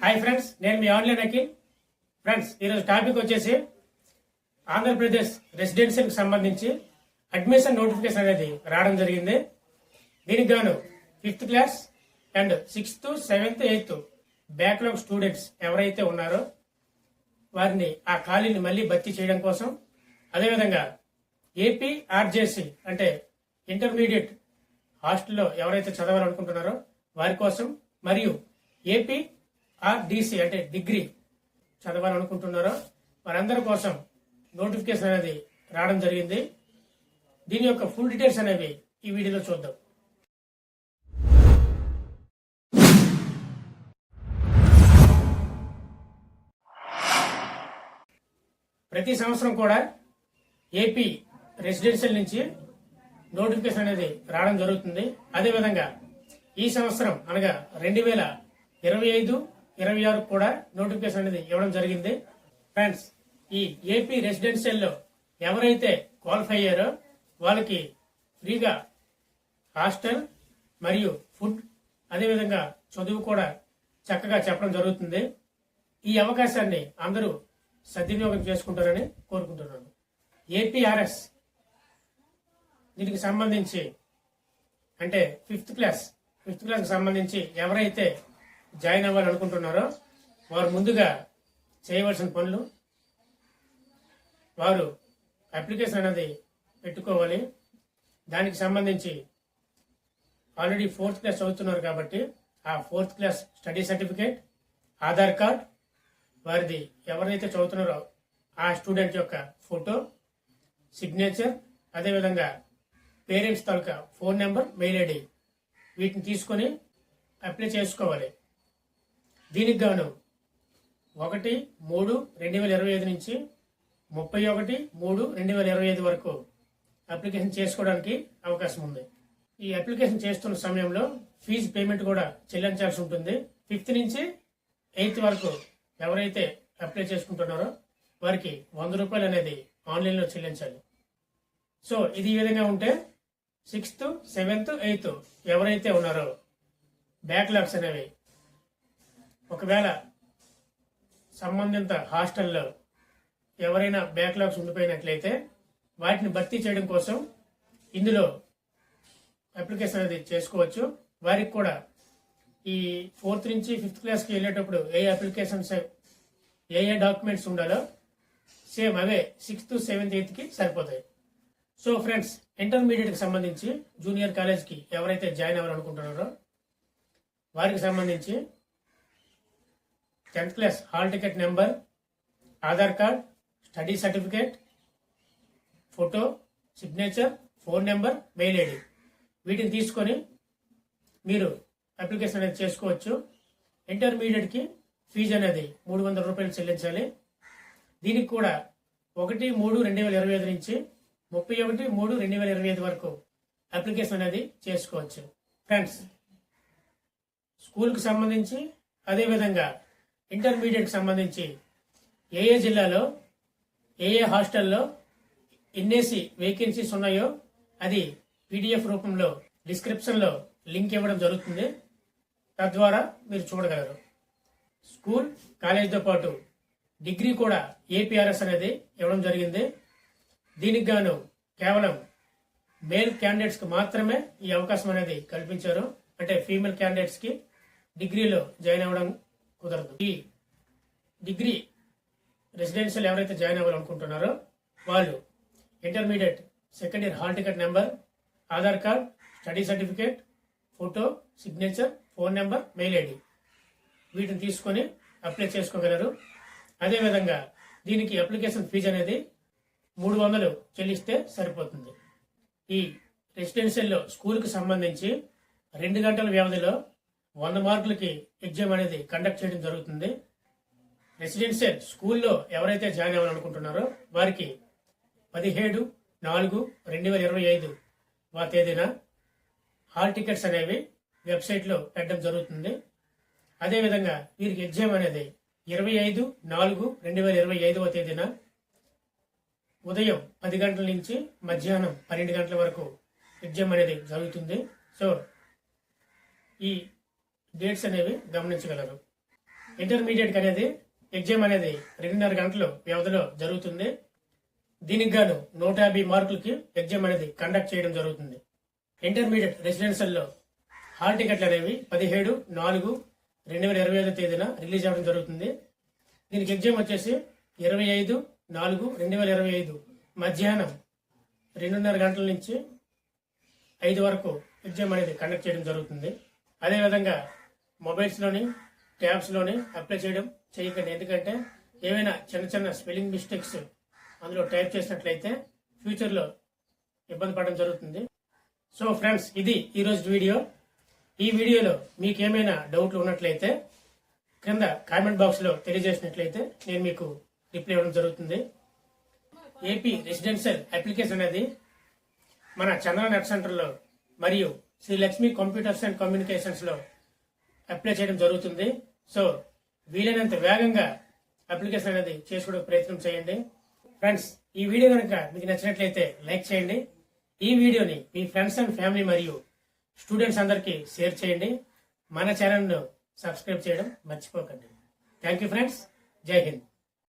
Hi friends, నేను మీ online Akhil. Friends, ఈరోజు topic వచ్చేసి ఆంధ్రప్రదేశ్ రెసిడెన్షియల్కి సంబంధించి అడ్మిషన్ నోటిఫికేషన్ అనేది రావడం జరిగింది. దీనికి గాను 5th class and 6th, 7th, 8th backlog students ఎవరైతే ఉన్నారో వారిని ఆ ఖాళీని మళ్ళీ భర్తీ చేయడం కోసం, అదేవిధంగా ఏపీ ఆర్జేసీ అంటే ఇంటర్మీడియట్ హాస్టల్లో ఎవరైతే చదవాలనుకుంటున్నారో వారి కోసం, మరియు ఏపీ ఆర్డీసీ అంటే డిగ్రీ చదవాలనుకుంటున్నారో వారందరి కోసం నోటిఫికేషన్ అనేది రావడం జరిగింది. దీని యొక్క ఫుల్ డీటెయిల్స్ అనేవి ఈ వీడియోలో చూద్దాం. ప్రతి సంవత్సరం కూడా ఏపీ రెసిడెన్షియల్ నుంచి నోటిఫికేషన్ అనేది రావడం జరుగుతుంది. అదేవిధంగా ఈ సంవత్సరం అనగా 2025-26 కూడా నోటిఫికేషన్ అనేది ఇవ్వడం జరిగింది. ఫ్రెండ్స్, ఈ ఏపీ రెసిడెన్షియల్ లో ఎవరైతే క్వాలిఫై అయ్యారో వాళ్ళకి ఫ్రీగా హాస్టల్ మరియు ఫుడ్, అదేవిధంగా చదువు కూడా చక్కగా చెప్పడం జరుగుతుంది. ఈ అవకాశాన్ని అందరూ సద్వినియోగం చేసుకుంటారని కోరుకుంటున్నాను. ఏపీఆర్ఎస్ దీనికి సంబంధించి అంటే 5th క్లాస్ కి సంబంధించి ఎవరైతే జాయిన్ అవ్వాలనుకుంటున్నారో వారు ముందుగా చేయవలసిన పనులు, వారు అప్లికేషన్ అనేది పెట్టుకోవాలి. దానికి సంబంధించి ఆల్రెడీ 4th క్లాస్ చదువుతున్నారు కాబట్టి ఆ 4th class study certificate, Aadhaar card, వారిది ఎవరైతే చదువుతున్నారో ఆ స్టూడెంట్ యొక్క ఫోటో, సిగ్నేచర్, అదేవిధంగా పేరెంట్స్ తాలూకా ఫోన్ నెంబర్, మెయిల్ ఐడి వీటిని తీసుకొని అప్లై చేసుకోవాలి. దీనికి గాను 1/3/2025 నుంచి 31/3/2025 వరకు అప్లికేషన్ చేసుకోవడానికి అవకాశం ఉంది. ఈ అప్లికేషన్ చేస్తున్న సమయంలో ఫీజు పేమెంట్ కూడా చెల్లించాల్సి ఉంటుంది. 5th నుంచి 8th వరకు ఎవరైతే అప్లై చేసుకుంటున్నారో వారికి 100 రూపాయలు అనేది ఆన్లైన్లో చెల్లించాలి. సో ఇది ఈ విధంగా ఉంటే 6th, 7th, 8th ఎవరైతే ఉన్నారో బ్యాక్లాగ్స్ అనేవి ఒకవేళ సంబంధిత హాస్టల్లో ఎవరైనా బ్యాక్లాగ్స్ ఉండిపోయినట్లయితే వాటిని భర్తీ చేయడం కోసం ఇందులో అప్లికేషన్ అనేది చేసుకోవచ్చు. వారికి కూడా ఈ 4th నుంచి 5th క్లాస్కి వెళ్ళేటప్పుడు ఏ అప్లికేషన్స్, ఏ డాక్యుమెంట్స్ ఉండాలో సేమ్ అవే 6th, 7th, 8th సరిపోతాయి. సో ఫ్రెండ్స్, ఇంటర్మీడియట్కి సంబంధించి జూనియర్ కాలేజ్కి ఎవరైతే జాయిన్ అవ్వాలనుకుంటున్నారో వారికి సంబంధించి 10th class hall ticket number, Aadhaar card, study certificate, photo, signature, phone number, mail ID వీటిని తీసుకొని మీరు అప్లికేషన్ అనేది చేసుకోవచ్చు. ఇంటర్మీడియట్కి ఫీజు అనేది 300 రూపాయలు చెల్లించాలి. దీనికి కూడా 1/3/2025 నుంచి 31/3/2025 వరకు అప్లికేషన్ అనేది చేసుకోవచ్చు. ఫ్రెండ్స్, స్కూల్కి సంబంధించి, అదేవిధంగా ఇంటర్మీడియట్కి సంబంధించి ఏ జిల్లాలో ఏ హాస్టల్లో ఎన్ఏసి వేకెన్సీస్ ఉన్నాయో అది పీడిఎఫ్ రూపంలో డిస్క్రిప్షన్లో లింక్ ఇవ్వడం జరుగుతుంది. తద్వారా మీరు చూడగలరు. స్కూల్, కాలేజ్తో పాటు డిగ్రీ కూడా ఏపీఆర్ఎస్ అనేది ఇవ్వడం జరిగింది. దీనికి గాను కేవలం మేల్ క్యాండిడేట్స్కి మాత్రమే ఈ అవకాశం అనేది కల్పించారు. అంటే ఫీమేల్ క్యాండిడేట్స్కి డిగ్రీలో జాయిన్ అవ్వడం కుదరదు. ఈ డిగ్రీ రెసిడెన్షియల్ ఎవరైతే జాయిన్ అవ్వాలనుకుంటున్నారో వాళ్ళు intermediate second year hall ticket number, Aadhaar card, study certificate, photo, signature, phone number, mail ID వీటిని తీసుకొని అప్లై చేసుకోగలరు. అదేవిధంగా దీనికి అప్లికేషన్ ఫీజు అనేది 300 చెల్లిస్తే సరిపోతుంది. ఈ రెసిడెన్షియల్లో స్కూల్కి సంబంధించి 2 గంటల వ్యవధిలో 100 మార్కులకి ఎగ్జామ్ అనేది కండక్ట్ చేయడం జరుగుతుంది. రెసిడెన్షియల్ స్కూల్లో ఎవరైతే జాయిన్ అవ్వాలనుకుంటున్నారో వారికి 17/4/2025 తేదీన హాల్ టికెట్స్ అనేవి వెబ్సైట్లో పెట్టడం జరుగుతుంది. అదేవిధంగా వీరికి ఎగ్జామ్ అనేది 25/4/2025 తేదీన ఉదయం 10 గంటల నుంచి మధ్యాహ్నం 12 గంటల వరకు ఎగ్జామ్ అనేది జరుగుతుంది. సో ఈ డేట్స్ అనేవి గమనించగలరు. ఇంటర్మీడియట్ అనేది ఎగ్జామ్ అనేది 2.5 గంటలు వ్యవధిలో జరుగుతుంది. దీనికి గాను 150 మార్కులకి ఎగ్జామ్ అనేది కండక్ట్ చేయడం జరుగుతుంది. ఇంటర్మీడియట్ రెసిడెన్షియల్లో హాల్ టికెట్లు అనేవి 17/4/2025 తేదీన రిలీజ్ అవ్వడం జరుగుతుంది. దీనికి ఎగ్జామ్ వచ్చేసి 25/4/2025 మధ్యాహ్నం 2:30 గంటల నుంచి 5 వరకు ఎగ్జామ్ అనేది కండక్ట్ చేయడం జరుగుతుంది. అదేవిధంగా మొబైల్స్లోని ట్యాబ్స్లోని అప్లై చేయకండి. ఎందుకంటే ఏవైనా చిన్న స్పెల్లింగ్ మిస్టేక్స్ అందులో టైప్ చేసినట్లయితే ఫ్యూచర్లో ఇబ్బంది పడడం జరుగుతుంది. సో ఫ్రెండ్స్, ఇది ఈరోజు వీడియో. ఈ వీడియోలో మీకు ఏమైనా డౌట్లు ఉన్నట్లయితే కింద కామెంట్ బాక్స్లో తెలియజేసినట్లయితే నేను మీకు రిప్లై ఇవ్వడం జరుగుతుంది. ఏపీ రెసిడెన్షియల్ అప్లికేషన్ అనేది మన చంద్ర నెట్ సెంటర్లో మరియు శ్రీ లక్ష్మీ కంప్యూటర్స్ అండ్ కమ్యూనికేషన్స్లో అప్లై చేయడం జరుగుతుంది. సో వీలైనంత వేగంగా అప్లికేషన్ అనేది చేసుకోవడానికి ప్రయత్నం చేయండి. ఫ్రెండ్స్, ఈ వీడియో కనుక మీకు నచ్చినట్లయితే లైక్ చేయండి. ఈ వీడియోని మీ ఫ్రెండ్స్ అండ్ ఫ్యామిలీ మరియు స్టూడెంట్స్ అందరికీ షేర్ చేయండి. మన ఛానల్ను సబ్స్క్రైబ్ చేయడం మర్చిపోకండి. Thank you friends. జై హింద్.